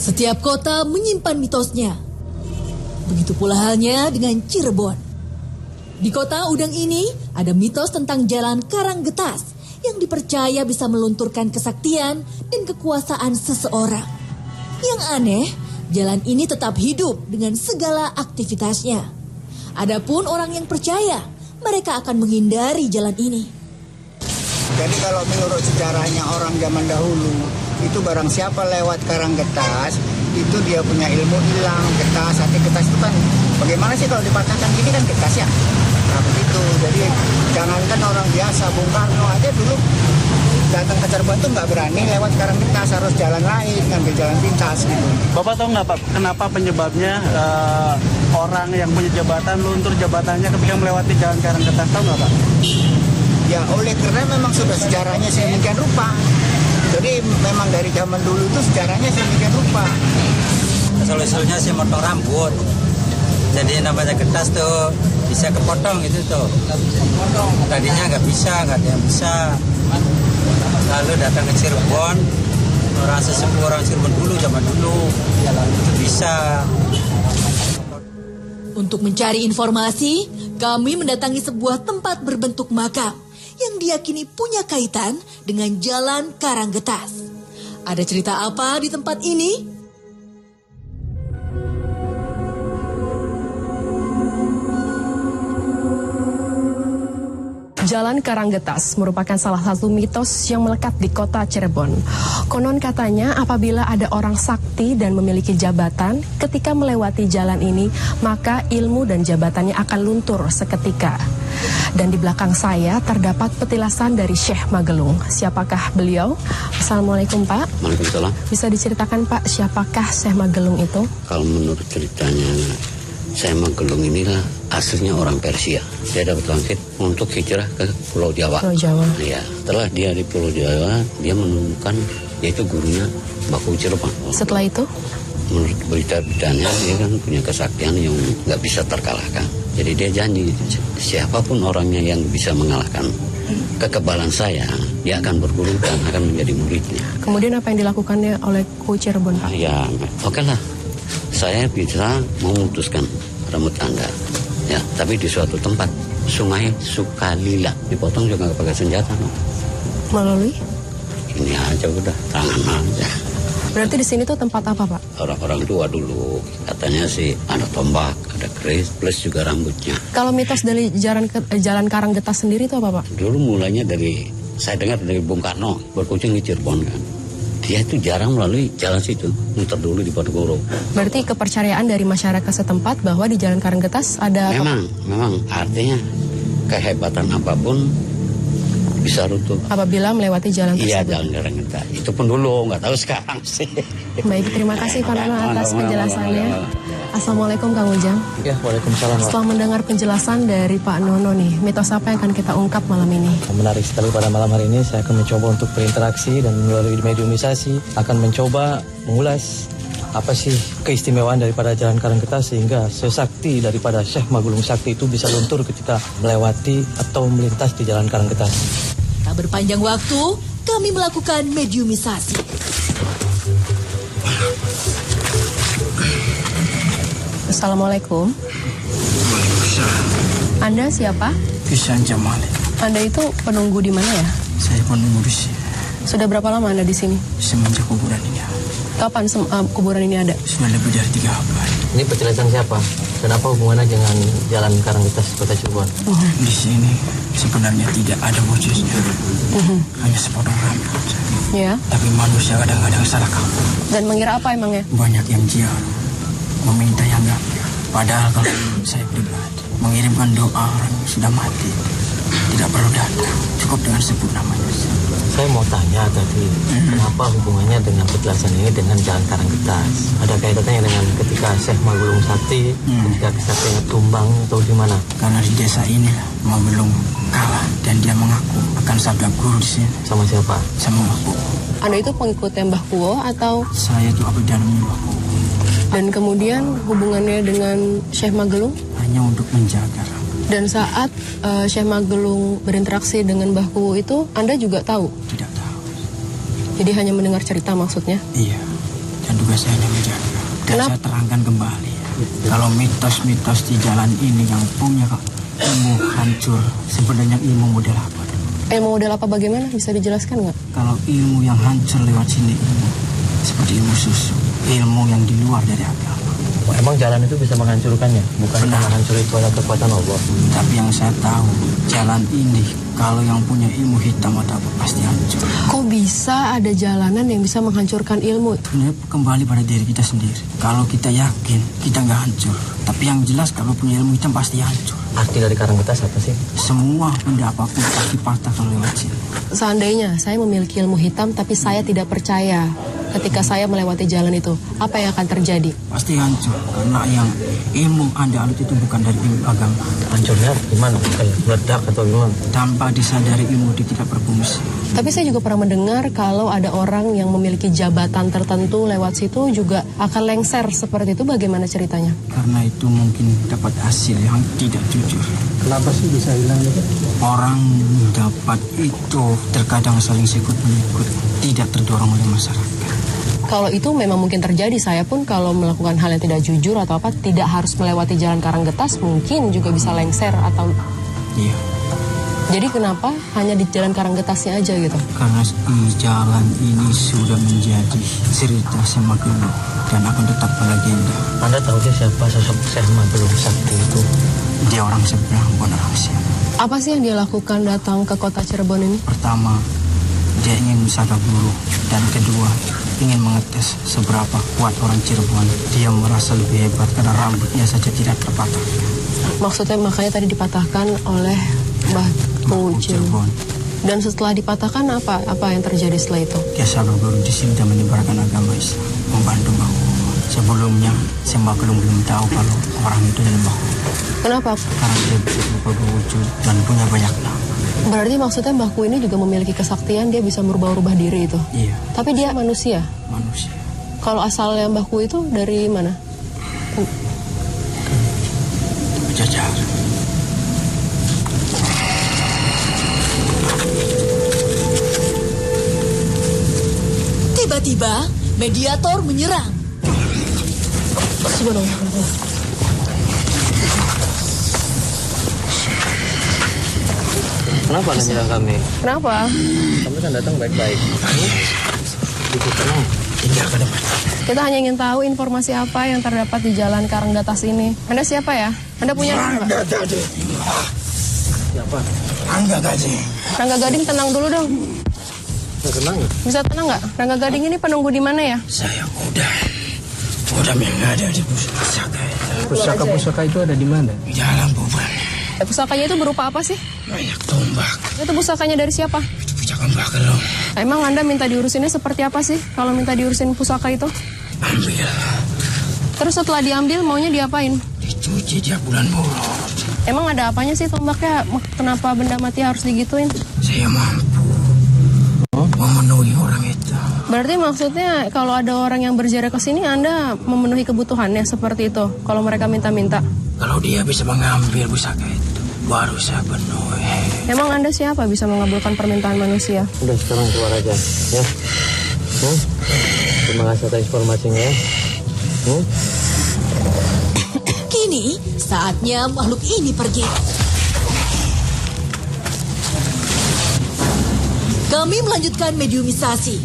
Setiap kota menyimpan mitosnya. Begitu pula halnya dengan Cirebon. Di kota Udang ini ada mitos tentang Jalan Karanggetas yang dipercaya bisa melunturkan kesaktian dan kekuasaan seseorang. Yang aneh, jalan ini tetap hidup dengan segala aktivitasnya. Adapun orang yang percaya, mereka akan menghindari jalan ini. Jadi kalau menurut sejarahnya orang zaman dahulu, itu barang siapa lewat Karanggetas, itu dia punya ilmu hilang, getas, hati getas itu kan, bagaimana sih kalau dipatahkan gini kan getas ya? Nah begitu, jadi jangankan orang biasa, Bung Karno aja dulu datang ke Cirebon tuh nggak berani lewat Karanggetas, harus jalan lain, ngambil jalan pintas gitu. Bapak tahu nggak Pak, kenapa penyebabnya orang yang punya jabatan luntur jabatannya ketika melewati jalan Karanggetas, tahu nggak Pak? Ya oleh karena memang sudah sejarahnya sedemikian rupa. Jadi memang dari zaman dulu itu sejarahnya sedemikian rupa. Asal-usulnya sih motong rambut. Jadi namanya getas tuh bisa kepotong gitu tuh. Tadinya nggak bisa, nggak ada yang bisa. Lalu datang ke Cirebon, orang sesepuh orang Cirebon dulu, zaman dulu, itu bisa. Untuk mencari informasi, kami mendatangi sebuah tempat berbentuk makam yang diyakini punya kaitan dengan Jalan Karanggetas. Ada cerita apa di tempat ini? Jalan Karanggetas merupakan salah satu mitos yang melekat di kota Cirebon. Konon katanya apabila ada orang sakti dan memiliki jabatan, ketika melewati jalan ini, maka ilmu dan jabatannya akan luntur seketika. Dan di belakang saya terdapat petilasan dari Syekh Magelung. Siapakah beliau? Assalamualaikum Pak. Waalaikumsalam. Bisa diceritakan Pak, siapakah Syekh Magelung itu? Kalau menurut ceritanya, Syekh Magelung inilah aslinya orang Persia. Dia dapat wangsit untuk hijrah ke Pulau Jawa. Pulau Jawa. Ya, setelah dia di Pulau Jawa, dia menemukan yaitu gurunya Baku Cirebon. Setelah itu? Menurut berita-beritanya, dia kan punya kesaktian yang nggak bisa terkalahkan. Jadi dia janji, siapapun orangnya yang bisa mengalahkan kekebalan saya, dia akan berguru dan akan menjadi muridnya. Kemudian apa yang dilakukannya oleh Ku Cirebon Pak? Ya, oke lah. Saya bisa memutuskan rambut Anda. Ya, tapi di suatu tempat, Sungai Sukalila. Dipotong juga nggak pakai senjata. No. Melalui? Ini aja udah, tangan aja. Berarti di sini tuh tempat apa Pak? Orang-orang tua dulu, katanya sih ada tombak, ada keris, plus juga rambutnya. Kalau mitos dari Jalan Karanggetas sendiri itu apa Pak? Dulu mulainya dari, saya dengar dari Bung Karno, berkunjung di Cirebon kan. Dia itu jarang melalui jalan situ, muter dulu di Ponorogo. Berarti kepercayaan dari masyarakat setempat bahwa di Jalan Karanggetas ada Memang artinya kehebatan apapun bisa runtuh. Apabila melewati jalan tersebut. Iya, Jalan Karanggetas. Itu pun dulu, nggak tahu sekarang sih. Baik, terima kasih Pak Nono atas penjelasannya. Assalamualaikum Kang Ujang. Ya, waalaikumsalam. Setelah mendengar penjelasan dari Pak Nono nih, mitos apa yang akan kita ungkap malam ini? Menarik sekali pada malam hari ini. Saya akan mencoba untuk berinteraksi dan melalui mediumisasi akan mencoba mengulas apa sih keistimewaan daripada Jalan Karanggetas sehingga sesakti daripada Syekh Magelung Sakti itu bisa luntur ketika melewati atau melintas di Jalan Karanggetas. Tak berpanjang waktu, kami melakukan mediumisasi. Assalamualaikum. Anda siapa? Kisan Jamal. Anda itu penunggu di mana ya? Saya penunggu di sini. Sudah berapa lama Anda di sini? Semenjak kuburan ini. Kapan kuburan ini ada? Sudah lebih dari 3 abad. Ini penjelasan siapa? Dan apa hubungannya dengan Jalan Karanggetas Kota Cirebon? Di sini sebenarnya tidak ada wujudnya. Hanya sepotong rambut. Ya. Tapi manusia kadang-kadang salah kaprah. Dan mengira apa emangnya? Banyak yang jiar, meminta yang enggak. Padahal kalau saya pribadi mengirimkan doa orang yang sudah mati, tidak perlu datang, cukup dengan sebut namanya. Saya mau tanya tadi, kenapa hubungannya dengan penjelasan ini dengan Jalan Karanggetas? Ada kaitannya dengan ketika Syekh Magelung Sakti, ketika kesaktiannya tumbang atau di mana? Karena di desa ini Magelung kalah dan dia mengaku akan sabda guru di sini. Sama siapa? Sama Mbah Kuwo. Anda itu pengikutnya Mbah Kuwo atau? Saya itu abdi dalamnya Mbah Kuwo. Dan kemudian hubungannya dengan Syekh Magelung? Hanya untuk menjaga. Dan saat Syekh Magelung berinteraksi dengan Mbah Kuwo itu, Anda juga tahu? Tidak tahu. Jadi hanya mendengar cerita maksudnya? Iya. dan tugas saya hanya menjaga. Dan saya terangkan kembali, kalau mitos-mitos di jalan ini yang punya ilmu hancur, sebenarnya ilmu model apa? Ilmu model apa bagaimana? Bisa dijelaskan nggak? Kalau ilmu yang hancur lewat sini ini seperti ilmu susu, ilmu yang di luar dari agama. Emang jalan itu bisa menghancurkannya? Bukan karena hancur itu ada kekuatan Allah. Tapi yang saya tahu, jalan ini kalau yang punya ilmu hitam atau apa pasti hancur. Kok bisa ada jalanan yang bisa menghancurkan ilmu? Sebenarnya kembali pada diri kita sendiri. Kalau kita yakin, kita nggak hancur. Tapi yang jelas kalau punya ilmu hitam pasti hancur. Arti dari Karanggetas apa sih? Semua benda apapun pasti patah kalau lewat sini. Seandainya saya memiliki ilmu hitam tapi saya tidak percaya ketika saya melewati jalan itu, apa yang akan terjadi? Pasti hancur, karena yang ilmu Anda alut itu bukan dari ilmu agama. Hancurnya gimana? Kayak meledak atau gimana? Tanpa disadari ilmu dia tidak berfungsi. Tapi saya juga pernah mendengar kalau ada orang yang memiliki jabatan tertentu lewat situ juga akan lengser seperti itu. Bagaimana ceritanya? Karena itu mungkin dapat hasil yang tidak jujur. Kenapa sih bisa hilang gitu? Orang dapat itu terkadang saling sikut-menyikut, tidak terdorong oleh masyarakat. Kalau itu memang mungkin terjadi, saya pun kalau melakukan hal yang tidak jujur atau apa, tidak harus melewati jalan Karanggetas, mungkin juga bisa lengser atau... Iya. Jadi kenapa hanya di jalan Karanggetasnya aja gitu? Karena jalan ini sudah menjadi cerita Semagelu dan akan tetap melegenda. Anda tahu sih siapa sosok Syekh Magelung Sakti itu? Dia orang seberang, bukan orang siap. Apa sih yang dia lakukan datang ke kota Cirebon ini? Pertama, dia ingin wisata guru. Dan kedua, ingin mengetes seberapa kuat orang Cirebon. Dia merasa lebih hebat karena rambutnya saja tidak terpatah. Maksudnya makanya tadi dipatahkan oleh Batu Cirebon. Dan setelah dipatahkan apa yang terjadi setelah itu? Dia selalu guru di sini dan menyebarkan agama Islam, membantu Mbah. Sebelumnya, Semagelu belum tahu kalau orang itu adalah Mbah. Kenapa? Karena dia bisa berubah wujud dan punya banyak nama. Berarti maksudnya Mbah Ku ini juga memiliki kesaktian, dia bisa merubah-rubah diri itu? Iya. Tapi dia manusia? Manusia. Kalau asalnya Mbah Ku itu dari mana? Jajar. Tiba-tiba, mediator menyerang. Kenapa Anda nyerang kami? Kenapa? Kami kan datang baik-baik. Sedikit tenang. Tinggal ke depan. Kita hanya ingin tahu informasi apa yang terdapat di jalan Karanggetas ini. Anda siapa ya? Anda punya nama? Siapa? Rangga Gading. Rangga Gading, tenang dulu dong. Tenang ya? Bisa tenang nggak? Rangga Gading ini penunggu di mana ya? Saya Kodam yang ada di pusaka. Pusaka itu ada di mana? Di dalam Buban. Pusakanya itu berupa apa sih? Banyak tombak. Itu pusakanya dari siapa? Itu pusaka Mbah Gelong. Emang Anda minta diurusinnya seperti apa sih? Kalau minta diurusin pusaka itu? Ambil. Terus setelah diambil maunya diapain? Dicuci tiap bulan Mulut. Emang ada apanya sih tombaknya? Kenapa benda mati harus digituin? Saya mampu memenuhi orang itu. Berarti maksudnya kalau ada orang yang berziarah ke sini, Anda memenuhi kebutuhannya seperti itu? Kalau mereka minta-minta? Kalau dia bisa mengambil pusaka itu, baru saya penuhi. Emang Anda siapa bisa mengabulkan permintaan manusia? Udah sekarang keluar aja, ya. Terima kasih atas informasinya. Kini, saatnya makhluk ini pergi. Kami melanjutkan mediumisasi.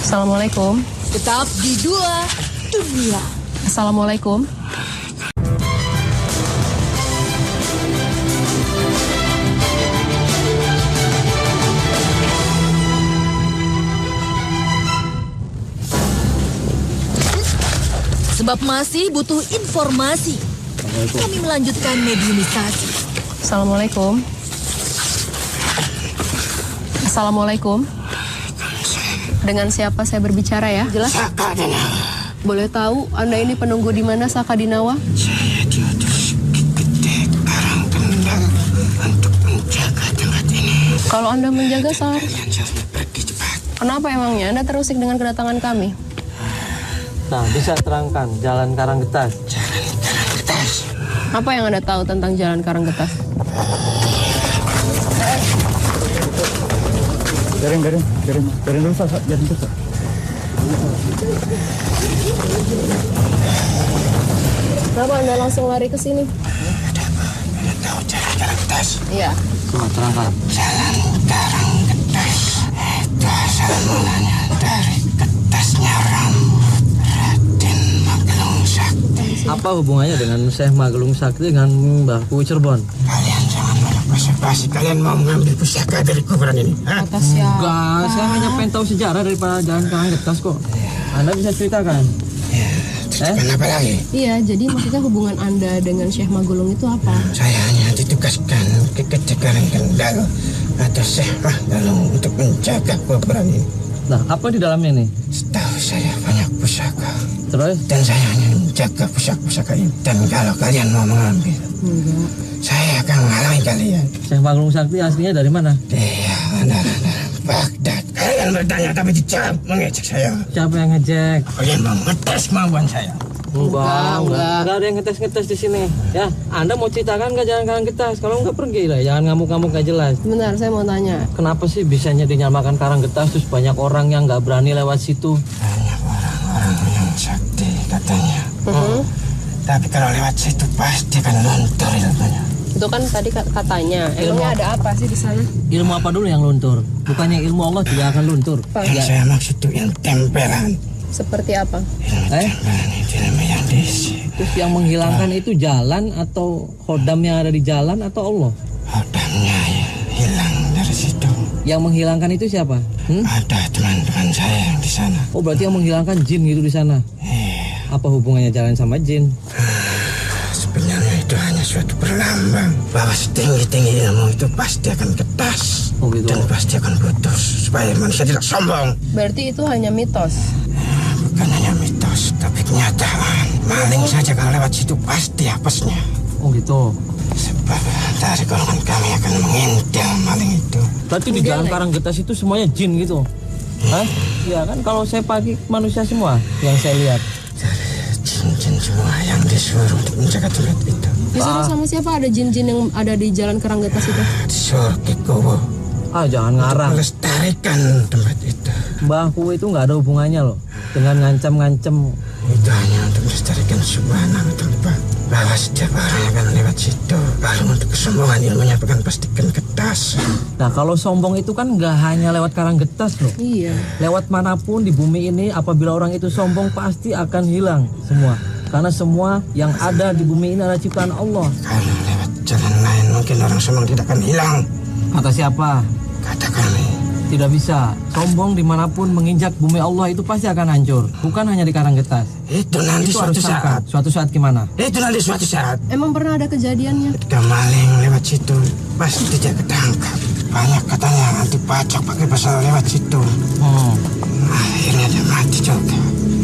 Assalamualaikum. Tetap di Dua Dunia. Assalamualaikum. Sebab masih butuh informasi, kami melanjutkan mediumisasi. Assalamualaikum. Assalamualaikum. Dengan siapa saya berbicara ya? Jelas? Boleh tahu Anda ini penunggu di mana Sakadinawa? Saya diutus ke Gede Karangkendang untuk menjaga tempat ini. Kalau Anda menjaga salah. Kalian harus pergi cepat. Kenapa emangnya Anda terusik dengan kedatangan kami? Nah, bisa terangkan jalan Karanggetas. Jalan Karanggetas. Apa yang Anda tahu tentang Jalan Karanggetas? Garing dulu, jaring dulu. Kenapa Anda langsung lari ke sini? Ada tahu jalan Karanggetas? Iya. Coba terangkan. Jalan Karanggetas itu asal mulanya dari getasnya rambut Raden Magelung Sakti. Apa hubungannya dengan Syekh Magelung Sakti dengan Mbah Kuwi Cirebon? Kalian jangan banyak basa-basi. Kalian mau mengambil pusaka dari kuburan ini? Hah? Enggak, saya hanya pengen tahu sejarah daripada Jalan Karanggetas kok. Anda bisa ceritakan? Kenapa lagi? Iya, jadi maksudnya hubungan Anda dengan Syekh Magelung itu apa? Saya hanya ditugaskan ke Kecekaran Kendal atau Syekh Magelung untuk menjaga kuburan ini. Nah, apa di dalamnya nih? Setahu saya banyak pusaka. Terus? Dan saya hanya menjaga pusaka-pusaka ini. Dan kalau kalian mau mengambil, saya akan menghalangi kalian. Syekh Magelung Sakti aslinya dari mana? Iya, benar-benar Baghdad. Kalian bertanya tapi dijawab mengejek saya. Siapa yang ngejek? Kalian mau ngetes kemauan saya? Enggak ada yang ngetes-ngetes di sini. Ya, Anda mau ceritakan nggak Jalan Karanggetas? Kalau nggak pergi lah, jangan ngamuk-ngamuk nggak jelas. Sebentar, saya mau tanya. Kenapa sih bisanya dinyamakan Karanggetas terus banyak orang yang nggak berani lewat situ? Banyak orang-orang yang sakti katanya. Tapi kalau lewat situ pasti akan luntur ilmunya. Itu kan tadi katanya. Emangnya ada apa sih di sana? Ilmu apa dulu yang luntur? Bukannya ilmu Allah tidak akan luntur. Yang saya maksud itu ilmu tempelan. Seperti apa? Ilmu tempelan itu ilmu yang diisi. Terus yang menghilangkan itu jalan atau khodam yang ada di jalan atau Allah? Khodamnya ya hilang dari situ. Yang menghilangkan itu siapa? Ada teman-teman saya yang di sana. Oh, berarti yang menghilangkan jin gitu di sana. Iya. Apa hubungannya jalan sama jin? Sebenarnya itu hanya suatu perlambang bahwa setinggi-tinggi ilmu itu pasti akan ketas. Oh, gitu. Dan pasti akan putus supaya manusia tidak sombong. Berarti itu hanya mitos. Bukan hanya mitos, tapi kenyataan. Maling saja kalau lewat situ pasti apesnya. Oh gitu. Sebab dari golongan kami akan mengintel maling itu. Berarti di Jalan Karanggetas itu semuanya jin gitu? Hah? Iya kan, kalau saya pagi manusia semua yang saya lihat. Jin-jin semua yang disuruh untuk menjaga tempat itu. Disuruh sama siapa? Ada jin-jin yang ada di Jalan Karanggetas itu? Disuruh ke Kowo. Jangan ngarang. Melestarikan tempat itu. Mbah Kuwi itu nggak ada hubungannya loh dengan ngancam-ngancam. Itu hanya untuk melestarikan sebuah nama tempat. Bahwa setiap orang yang akan lewat situ, kalau untuk kesombongan ilmunya akan pastikan ketas. Nah, kalau sombong itu kan nggak hanya lewat Karanggetas loh. Iya. Lewat manapun di bumi ini, apabila orang itu sombong pasti akan hilang semua. Karena semua yang ada di bumi ini adalah ciptaan Allah. Kalau lewat jalan lain mungkin orang sombong tidak akan hilang. Kata siapa? Kata kami. Tidak bisa. Sombong dimanapun menginjak bumi Allah itu pasti akan hancur. Bukan hanya di Karanggetas. Itu nanti Itu suatu harus saat. tangkap. Suatu saat gimana? Itu nanti suatu saat. Emang pernah ada kejadiannya? Ketika maling lewat situ, pasti dia ketangkap. Banyak katanya nanti pacak pakai pasal lewat situ. Akhirnya dia mati juga.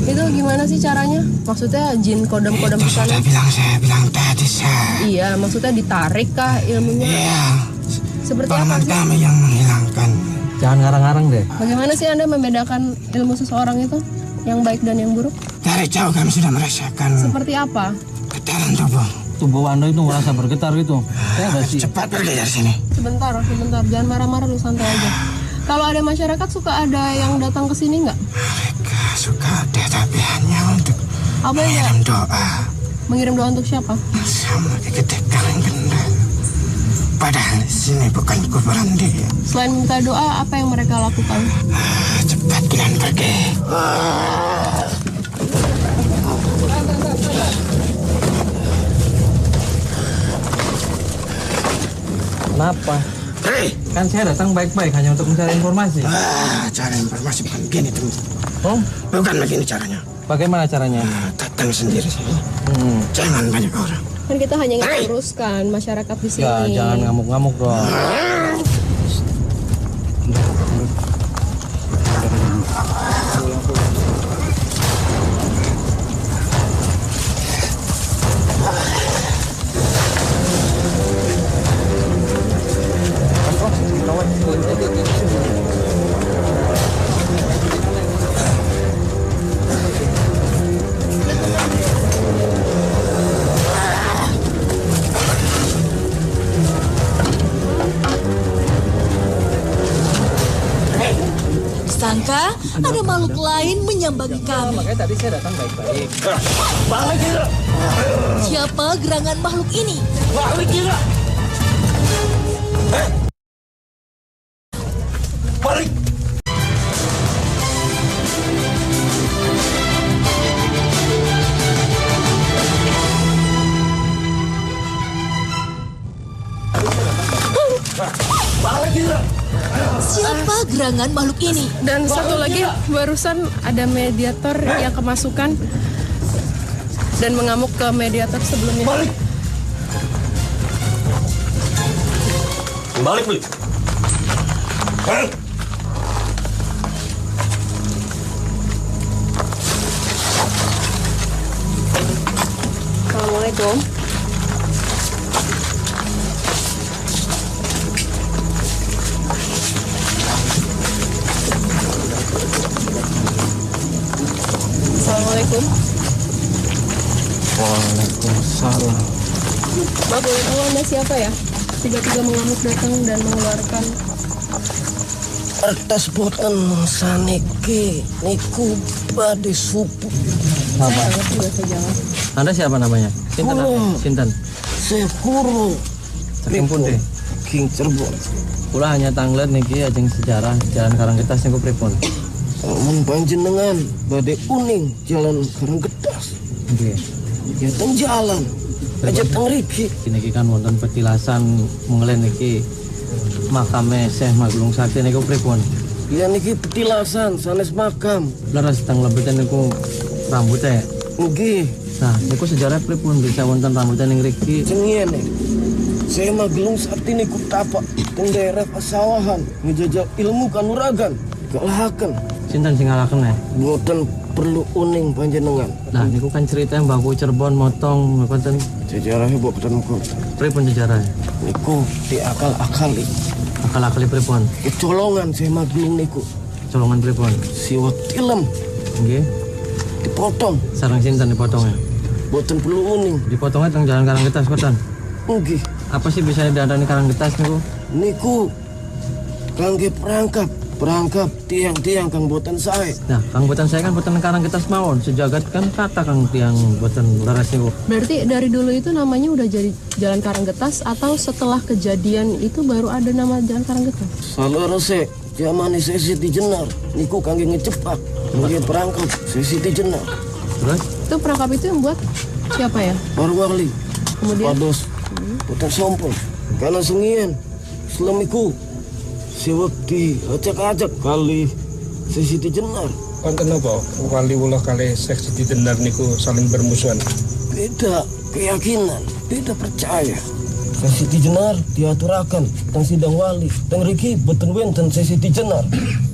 Itu gimana sih caranya? Maksudnya jin kodam-kodam Itu di sana? saya bilang tadi, saya. Iya, maksudnya ditarik kah ilmunya? Iya. Seperti apa Paman sih? kami yang menghilangkan. Jangan ngarang-ngarang deh. Bagaimana sih Anda membedakan ilmu seseorang itu? Yang baik dan yang buruk? Dari jauh kami sudah merasakan Seperti apa? getaran tubuh. Tubuh Anda itu merasa bergetar gitu. Saya nggak sih. Cepat pergi dari sini. Sebentar. Jangan marah-marah dulu, santai aja. Kalau ada masyarakat suka ada yang datang ke sini nggak? Mereka suka ada, tapi hanya untuk Apa ya? mengirim doa. Mengirim doa untuk siapa? Sama Kecekaran Kendal. Padahal di sini bukan kuburan dia. Selain minta doa, apa yang mereka lakukan? Cepat kalian pergi. Kenapa? Hei, Kan saya datang baik-baik hanya untuk mencari informasi. cara informasi bukan begini teman. Oh, Bukan begini caranya. bagaimana caranya? Datang sendiri sini. Jangan banyak orang. Kan kita hanya ingin meluruskan masyarakat di sini. Ya, jangan ngamuk-ngamuk dong. sangka ada makhluk lain menyambangi kami. Makanya tadi saya datang baik-baik. Siapa gerangan makhluk ini? Balik! Siapa gerangan makhluk ini? Dan satu lagi, barusan ada mediator yang kemasukan dan mengamuk ke mediator sebelumnya. Balik! Balik, balik! Balik! Assalamualaikum. Assalamualaikum. Waalaikumsalam. Mbak, boleh tahu Anda siapa ya? Tiba-tiba mengamuk datang dan mengeluarkan Kertas boten saniki niku badhe supu. saya ngerti bahasa Jawa. Anda siapa namanya? Sinten? Sinten? Saya Kuro. Saking pundi? King Cirebon. Kula hanya tanglet niki ajeng sejarah Jalan Karanggetas niku pripun? Mun panjenengan badhe uning Jalan Karanggetas. Nggih. Ya teng jalan. Aja teng riki. Niki kan wonten petilasan munglen niki makame Syekh Maglung Sakti niku pripun? Ya niki petilasan sanes makam. Leres teng lebeten niku rambutnya. Nggih, Nah, niku sejarah pripun bisa wonten rambutnya ning riki? ngene. Saya Maglung Sakti niku tapak teng daerah pasawahan ngejajal ilmu kanuragan. Kalahaken. Sinten sing ngalaken ya? Boten perlu uning panjenengan. Nah, niku kan cerita Mbah Cirebon motong ngoten. Sejarahnya boten kok. Pripun sejarahnya? Niku diakal-akali. Akal-akali pripun? Kecolongan saya Maglung niku. Colongan pripun? Siwa tilem Nggih. dipotong. Sareng sinten dipotongnya? Boten perlu uning. Dipotongnya teng Jalan Karanggetas koten. Nggih, Apa sih bisa diarani Karanggetas niku? niku kangge perangkap tiang-tiang kang boten sae. Nah, kang boten saya kan boten Karanggetas mawon. Sejagat kan kata kang tiang boten leres niku. Berarti dari dulu itu namanya udah jadi Jalan Karanggetas atau setelah kejadian itu baru ada nama Jalan Karanggetas? Salerese zamane saya Siti Jenar niku kangge ngecepak kangge perangkap saya Siti Jenar. Terus Itu perangkap itu yang buat siapa ya? Warwali Kemudian pados boten sompong karena sengien selamiku sewekti acak-acak kali saya Siti Jenar. Konten apa? Wali Wulah kali Syekh Siti Jenar niku saling bermusuhan. Beda keyakinan, beda percaya. Saya Siti Jenar diaturakan teng sidang wali. Teng riki boten wenten saya Siti Jenar.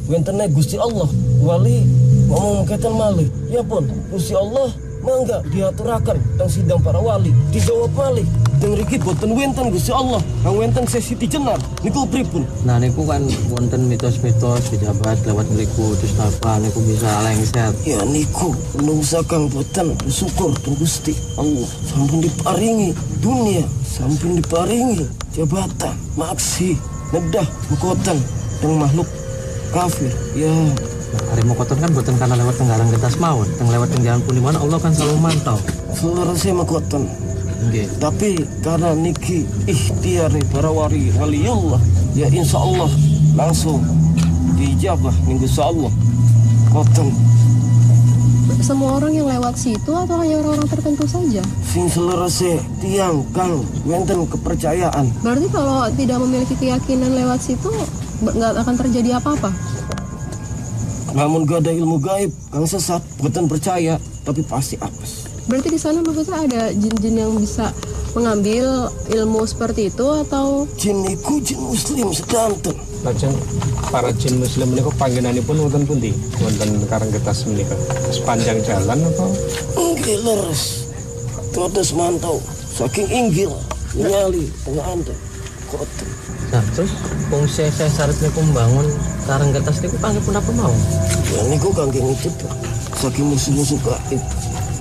Wentene Gusti Allah. Wali ngomong keten malih. Ya pun Gusti Allah mangga diaturakan teng sidang para wali. Dijawab malih. Teng riki boten wenten Gusti Allah. Kang wenten saya Siti Jenar. Niku pripun? nah niku kan wonten mitos-mitos pejabat lewat mriku terus apa niku bisa lengser. Ya niku menungsa kang boten bersyukur teng Gusti Allah sampun diparingi dunia, sampun diparingi jabatan, maksi, nedah mukoten teng makhluk kafir. Ya, Harimau kotor kan boten karena lewat teng Karanggetas mawon, teng lewat teng jalan pundi mana Allah kan selalu mantau. selesai makoten. Nggih. Tapi karena niki ikhtiar para waliullah, ya insya Allah langsung diijabah minggu Allah. Koten semua orang yang lewat situ atau hanya orang-orang tertentu saja? sing selesai tiang kang wenten kepercayaan. Berarti kalau tidak memiliki keyakinan lewat situ nggak akan terjadi apa-apa? Namun gak ada ilmu gaib, kang sesat, bukan percaya, tapi pasti apes. Berarti di sana maksudnya ada jin-jin yang bisa mengambil ilmu seperti itu atau? Jin niku jin muslim sedanten. Lajeng para jin muslim niku panggenanipun wonten pundi? Wonten Karanggetas menika. Sepanjang jalan apa? Inggil leres. Todos mantau, saking inggil, nyali, tengah anda. Koten. Nah, terus fungsi saya syarat niku membangun Karanggetas niku panggil pun apa mau? Ya niku kangge ngicip, saking musuh-musuh gaib.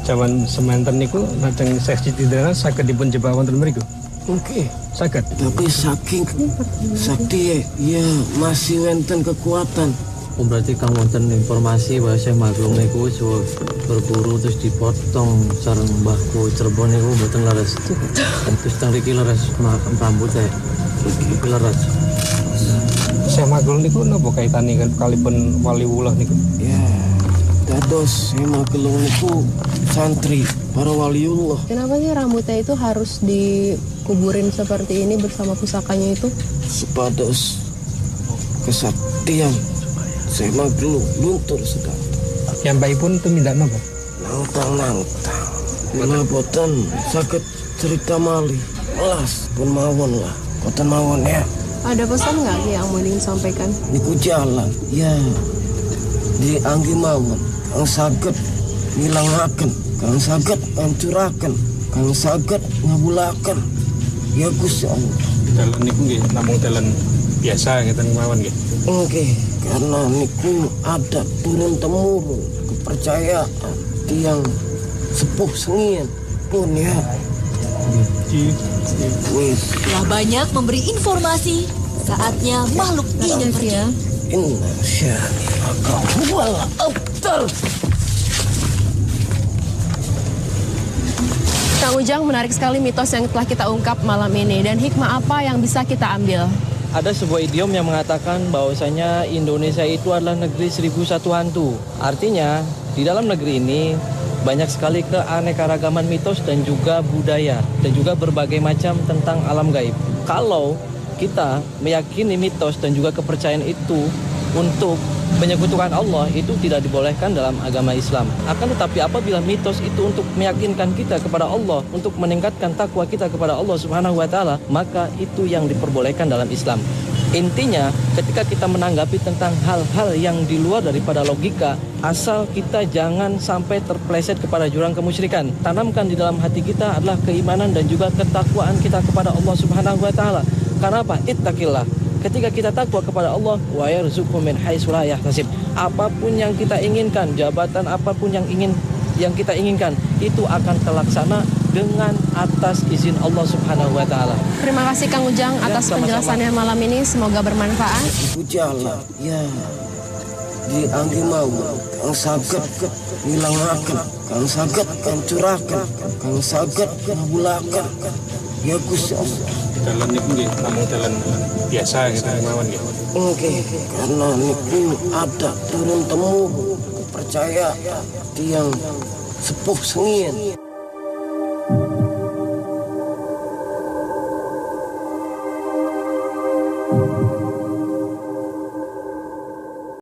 Zaman semanten niku lajeng Syekh Siti Jenar saged dipun jebak wonten mriku. Oke, Saged. tapi saking sakti ya masih wenten kekuatan Oh, berarti kamu wonten informasi bahwa Syekh Maglung niku berburu terus dipotong sareng mbahku Cirebon niku mboten leres. Terus teng mriki leres rambut ya. Iki leres. Syekh Maglung niku napa kaitane kalipun waliullah niku? Ya, dados Syekh Maglung niku santri para waliullah. Kenapa sih rambutnya itu harus dikuburin seperti ini bersama pusakanya itu? Sepados kesaktian Syekh Maglung luntur sedang. Yang baik pun itu minta napa? Nangtang. Bila boten sakit cerita mali. Melas pun mawon lah. Boten mawon ya. Ada pesan nggak yang mau disampaikan? Niku jalan. Ya. Di anggi mawon. Kang saged ngilangaken. Kang saged ngancuraken. Kang saged ngabulaken. Ya Gusti Allah. Dalan niku nggih namung dalan biasa ngeten mawon nggih. Nggih, karena niku ada turun-temurun kepercayaan tiang sepuh sengien pun ya. Setelah banyak memberi informasi, saatnya makhluk ini pergi. Inna syani'aka huwal abtar. Kang Ujang, menarik sekali mitos yang telah kita ungkap malam ini. Dan hikmah apa yang bisa kita ambil? Ada sebuah idiom yang mengatakan bahwasanya Indonesia itu adalah negeri 1001 hantu. Artinya, di dalam negeri ini banyak sekali keanekaragaman mitos dan juga budaya dan juga berbagai macam tentang alam gaib. Kalau kita meyakini mitos dan juga kepercayaan itu untuk menyekutukan Allah, itu tidak dibolehkan dalam agama Islam. Akan tetapi apabila mitos itu untuk meyakinkan kita kepada Allah, untuk meningkatkan takwa kita kepada Allah Subhanahu wa taala, maka itu yang diperbolehkan dalam Islam. Intinya, ketika kita menanggapi tentang hal-hal yang di luar daripada logika, asal kita jangan sampai terpleset kepada jurang kemusyrikan. Tanamkan di dalam hati kita adalah keimanan dan juga ketakwaan kita kepada Allah Subhanahu wa taala. Karena apa? Ittaqillah. Ketika kita takwa kepada Allah, wa yarzuqhu min haitsu la yahtasib. Apapun yang kita inginkan, jabatan apapun yang kita inginkan, itu akan terlaksana dengan atas izin Allah Subhanahu wa taala. Terima kasih Kang Ujang atas penjelasannya malam ini, semoga bermanfaat. Iku jalan, ya. Di anggi mawon, kang saged ngilangaken, kang saged ngancuraken, kang saged ngabulaken. Ya Gusti Allah. Dalan niku nggih namung dalan biasa ngeten mawon nggih. Nggih, karena niku ada turun temurun kepercayaan tiang sepuh sengien.